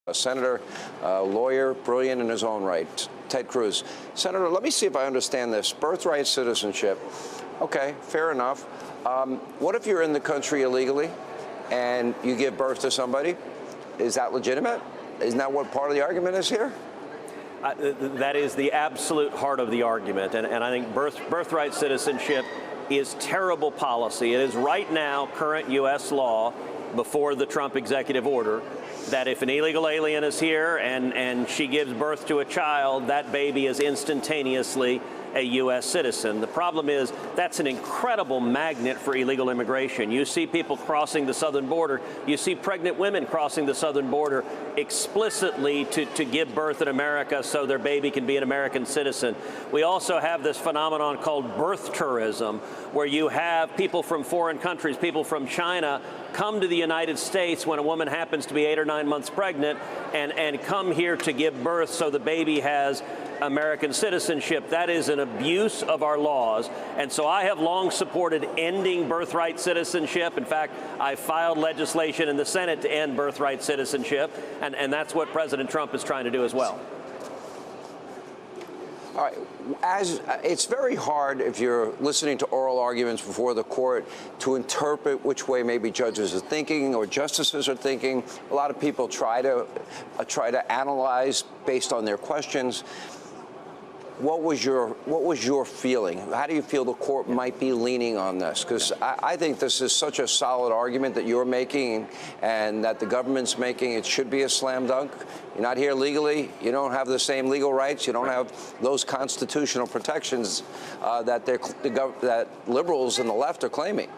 A senator, lawyer, brilliant in his own right, Ted Cruz. Senator, let me see if I understand this. Birthright citizenship. Okay, fair enough. What if you're in the country illegally and you give birth to somebody? Is that legitimate? Isn't that what part of the argument is here? That is the absolute heart of the argument. And I think birthright citizenship is terrible policy. It is right now current U.S. law before the Trump executive order that if an illegal alien is here and she gives birth to a child, that baby is instantaneously a U.S. citizen. The problem is that's an incredible magnet for illegal immigration. You see people crossing the southern border. You see pregnant women crossing the southern border explicitly to give birth in America so their baby can be an American citizen. We also have this phenomenon called birth tourism, where you have people from foreign countries, people from China, come to the United States when a woman happens to be 8 or 9 months pregnant and come here to give birth so the baby has American citizenship. That is an abuse of our laws. And so I have long supported ending birthright citizenship. In fact, I filed legislation in the Senate to end birthright citizenship. And that's what President Trump is trying to do as well. All right. It's very hard if you're listening to oral arguments before the court to interpret which way maybe judges are thinking or justices are thinking. A lot of people try to analyze based on their questions. What was your feeling? How do you feel the court might be leaning on this? Because I think this is such a solid argument that you're making and that the government's making. It should be a slam dunk. You're not here legally. You don't have the same legal rights. You don't have those constitutional protections that liberals and the left are claiming.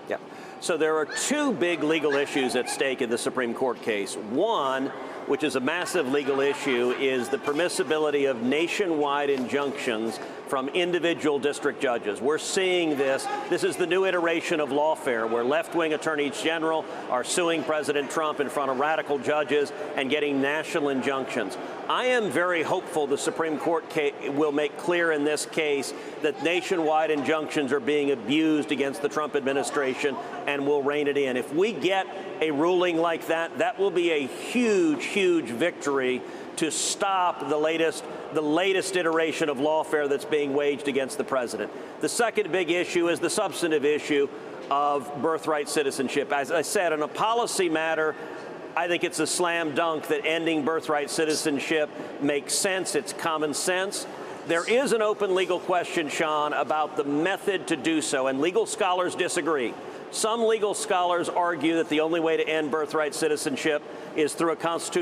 Yeah. So there are two big legal issues at stake in the Supreme Court case. One, which is a massive legal issue, is the permissibility of nationwide injunctions from individual district judges. We're seeing this. This is the new iteration of lawfare, where left-wing attorneys general are suing President Trump in front of radical judges and getting national injunctions. I am very hopeful the Supreme Court will make clear in this case that nationwide injunctions are being abused against the Trump administration and will rein it in. If we get a ruling like that, that will be a huge, huge victory to stop the latest iteration of lawfare that's being waged against the president. The second big issue is the substantive issue of birthright citizenship. As I said, on a policy matter, I think it's a slam dunk that ending birthright citizenship makes sense. It's common sense. There is an open legal question, Sean, about the method to do so, and legal scholars disagree. Some legal scholars argue that the only way to end birthright citizenship is through a constitutional